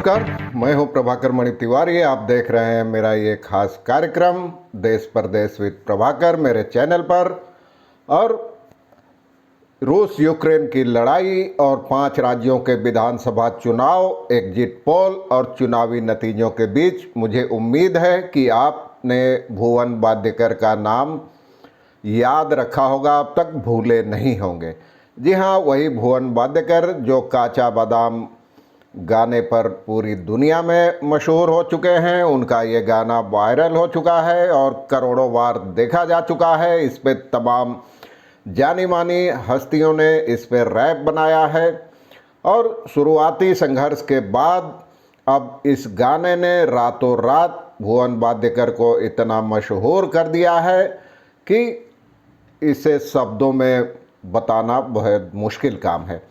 नमस्कार, मैं हूं प्रभाकर मणि तिवारी। आप देख रहे हैं मेरा ये खास कार्यक्रम देश परदेश विद प्रभाकर मेरे चैनल पर। और रूस यूक्रेन की लड़ाई और 5 राज्यों के विधानसभा चुनाव, एग्जिट पोल और चुनावी नतीजों के बीच मुझे उम्मीद है कि आपने भुवन बाद्देकर का नाम याद रखा होगा, अब तक भूले नहीं होंगे। जी हाँ, वही भुवन बाद्देकर जो काचा बादाम गाने पर पूरी दुनिया में मशहूर हो चुके हैं। उनका ये गाना वायरल हो चुका है और करोड़ों बार देखा जा चुका है। इस पे तमाम जानी मानी हस्तियों ने इस पे रैप बनाया है और शुरुआती संघर्ष के बाद अब इस गाने ने रातों रात भुवन बाद्देकर को इतना मशहूर कर दिया है कि इसे शब्दों में बताना बहुत मुश्किल काम है।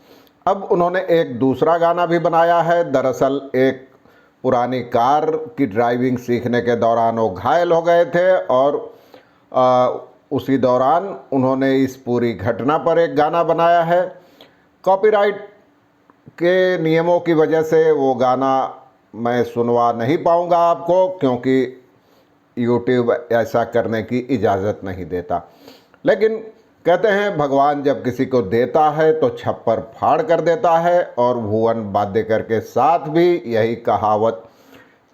अब उन्होंने एक दूसरा गाना भी बनाया है। दरअसल एक पुरानी कार की ड्राइविंग सीखने के दौरान वो घायल हो गए थे और उसी दौरान उन्होंने इस पूरी घटना पर एक गाना बनाया है। कॉपीराइट के नियमों की वजह से वो गाना मैं सुनवा नहीं पाऊंगा आपको, क्योंकि यूट्यूब ऐसा करने की इजाज़त नहीं देता। लेकिन कहते हैं भगवान जब किसी को देता है तो छप्पर फाड़ कर देता है, और भुवन बाद्देकर के साथ भी यही कहावत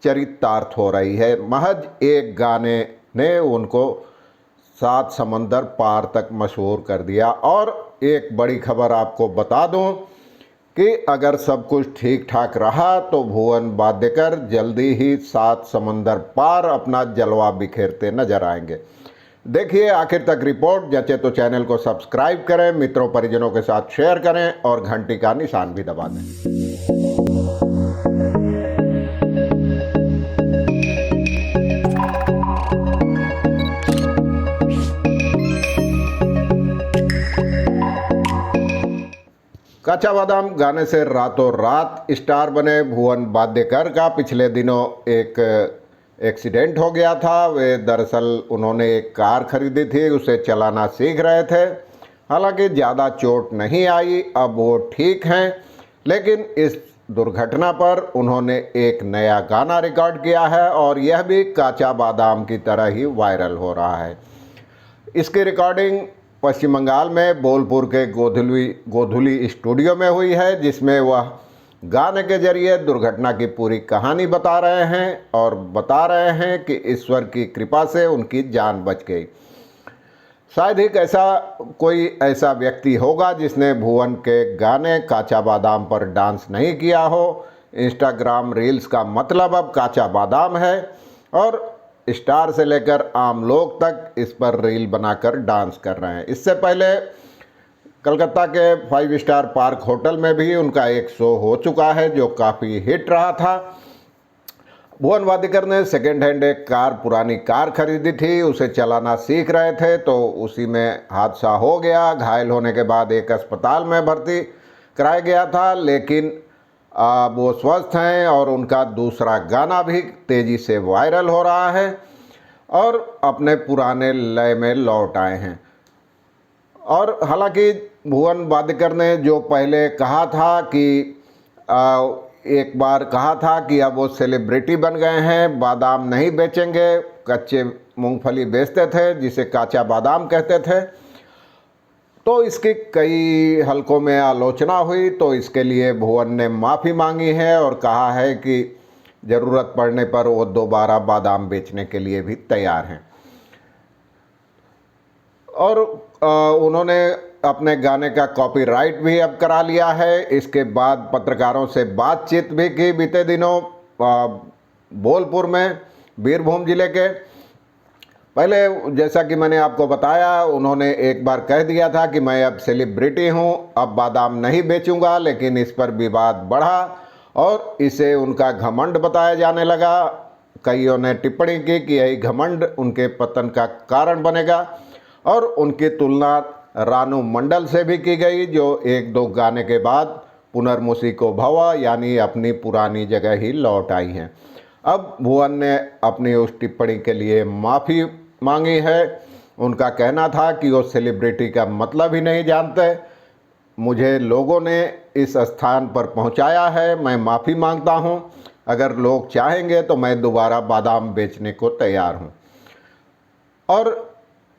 चरितार्थ हो रही है। महज एक गाने ने उनको 7 समंदर पार तक मशहूर कर दिया। और एक बड़ी खबर आपको बता दूं कि अगर सब कुछ ठीक ठाक रहा तो भुवन बाद्देकर जल्दी ही 7 समंदर पार अपना जलवा बिखेरते नजर आएंगे। देखिए आखिर तक रिपोर्ट। जचे तो चैनल को सब्सक्राइब करें, मित्रों परिजनों के साथ शेयर करें और घंटी का निशान भी दबा दें। कच्चा बादाम गाने से रातों रात स्टार बने भुवन बाद्देकर का पिछले दिनों एक एक्सीडेंट हो गया था। वे दरअसल उन्होंने एक कार खरीदी थी, उसे चलाना सीख रहे थे। हालांकि ज़्यादा चोट नहीं आई, अब वो ठीक हैं। लेकिन इस दुर्घटना पर उन्होंने एक नया गाना रिकॉर्ड किया है और यह भी काचा बादाम की तरह ही वायरल हो रहा है। इसकी रिकॉर्डिंग पश्चिम बंगाल में बोलपुर के गोधुली स्टूडियो में हुई है, जिसमें वह गाने के जरिए दुर्घटना की पूरी कहानी बता रहे हैं और बता रहे हैं कि ईश्वर की कृपा से उनकी जान बच गई। शायद ही कोई ऐसा व्यक्ति होगा जिसने भुवन के गाने काचा बादाम पर डांस नहीं किया हो। इंस्टाग्राम रील्स का मतलब अब काचा बादाम है और स्टार से लेकर आम लोग तक इस पर रील बनाकर डांस कर रहे हैं। इससे पहले कलकत्ता के 5 स्टार पार्क होटल में भी उनका एक शो हो चुका है जो काफ़ी हिट रहा था। भुवन बाद्देकर ने सेकेंड हैंड एक पुरानी कार खरीदी थी, उसे चलाना सीख रहे थे तो उसी में हादसा हो गया। घायल होने के बाद एक अस्पताल में भर्ती कराया गया था, लेकिन वो स्वस्थ हैं और उनका दूसरा गाना भी तेज़ी से वायरल हो रहा है और अपने पुराने लय में लौट आए हैं। और हालांकि भुवन बाद्देकर ने जो पहले कहा था कि एक बार कहा था कि अब वो सेलिब्रिटी बन गए हैं, बादाम नहीं बेचेंगे, कच्चे मूंगफली बेचते थे जिसे काचा बादाम कहते थे, तो इसकी कई हलकों में आलोचना हुई। तो इसके लिए भुवन ने माफ़ी मांगी है और कहा है कि ज़रूरत पड़ने पर वो दोबारा बादाम बेचने के लिए भी तैयार हैं। और उन्होंने अपने गाने का कॉपीराइट भी अब करा लिया है। इसके बाद पत्रकारों से बातचीत भी की बीते दिनों बोलपुर में, बीरभूम जिले के। पहले जैसा कि मैंने आपको बताया, उन्होंने एक बार कह दिया था कि मैं अब सेलिब्रिटी हूं, अब बादाम नहीं बेचूंगा, लेकिन इस पर विवाद बढ़ा और इसे उनका घमंड बताया जाने लगा। कईयों ने टिप्पणी की कि यही घमंड उनके पतन का कारण बनेगा और उनकी तुलना रानू मंडल से भी की गई, जो 1-2 गाने के बाद पुनर्मुसीको भवा यानी अपनी पुरानी जगह ही लौट आई हैं। अब भुवन ने अपनी उस टिप्पणी के लिए माफ़ी मांगी है। उनका कहना था कि वो सेलिब्रिटी का मतलब ही नहीं जानते। मुझे लोगों ने इस स्थान पर पहुंचाया है, मैं माफ़ी मांगता हूं। अगर लोग चाहेंगे तो मैं दोबारा बादाम बेचने को तैयार हूँ। और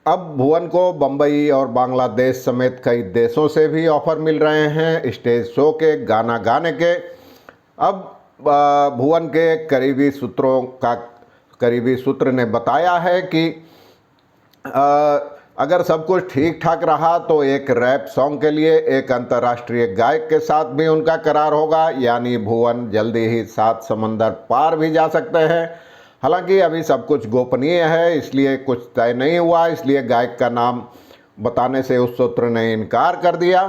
अब भुवन को बम्बई और बांग्लादेश समेत कई देशों से भी ऑफ़र मिल रहे हैं स्टेज शो के, गाना गाने के। अब भुवन के करीबी सूत्र ने बताया है कि अगर सब कुछ ठीक ठाक रहा तो एक रैप सॉन्ग के लिए एक अंतर्राष्ट्रीय गायक के साथ भी उनका करार होगा, यानी भुवन जल्दी ही 7 समंदर पार भी जा सकते हैं। हालांकि अभी सब कुछ गोपनीय है, इसलिए कुछ तय नहीं हुआ, इसलिए गायक का नाम बताने से उस सूत्र ने इनकार कर दिया।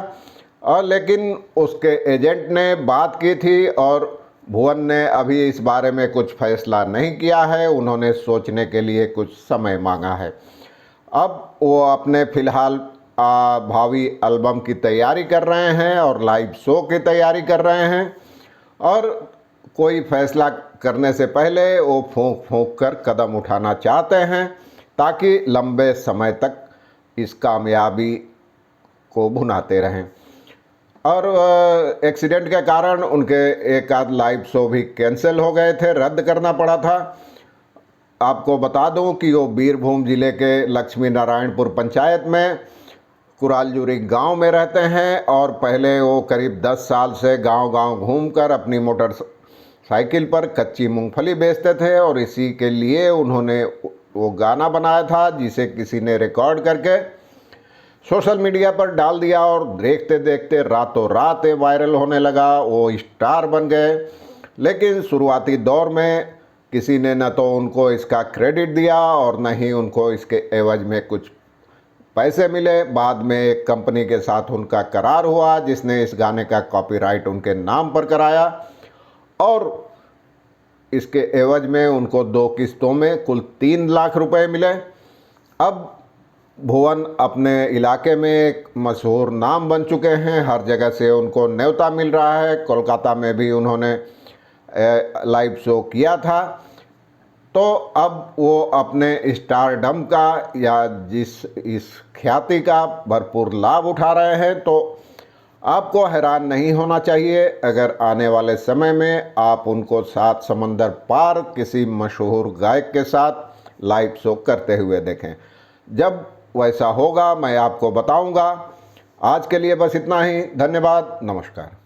और लेकिन उसके एजेंट ने बात की थी और भुवन ने अभी इस बारे में कुछ फैसला नहीं किया है, उन्होंने सोचने के लिए कुछ समय मांगा है। अब वो अपने फ़िलहाल भावी एल्बम की तैयारी कर रहे हैं और लाइव शो की तैयारी कर रहे हैं, और कोई फैसला करने से पहले वो फूंक फूंक कर कदम उठाना चाहते हैं ताकि लंबे समय तक इस कामयाबी को भुनाते रहें। और एक्सीडेंट के कारण उनके एक आध लाइव शो भी कैंसिल हो गए थे, रद्द करना पड़ा था। आपको बता दूं कि वो बीरभूम जिले के लक्ष्मी नारायणपुर पंचायत में कुरालजुरी गांव में रहते हैं और पहले वो करीब 10 साल से गांव-गांव घूमकर अपनी मोटरसाइकिल पर कच्ची मूंगफली बेचते थे, और इसी के लिए उन्होंने वो गाना बनाया था जिसे किसी ने रिकॉर्ड करके सोशल मीडिया पर डाल दिया और देखते देखते रातों रात वायरल होने लगा, वो स्टार बन गए। लेकिन शुरुआती दौर में किसी ने न तो उनको इसका क्रेडिट दिया और न ही उनको इसके एवज में कुछ पैसे मिले। बाद में एक कंपनी के साथ उनका करार हुआ जिसने इस गाने का कॉपीराइट उनके नाम पर कराया, और इसके एवज में उनको 2 किस्तों में कुल 3 लाख रुपए मिले। अब भुवन अपने इलाके में एक मशहूर नाम बन चुके हैं, हर जगह से उनको न्योता मिल रहा है। कोलकाता में भी उन्होंने लाइव शो किया था। तो अब वो अपने स्टारडम का या इस ख्याति का भरपूर लाभ उठा रहे हैं। तो आपको हैरान नहीं होना चाहिए अगर आने वाले समय में आप उनको 7 समंदर पार किसी मशहूर गायक के साथ लाइव शो करते हुए देखें। जब वैसा होगा मैं आपको बताऊंगा। आज के लिए बस इतना ही। धन्यवाद, नमस्कार।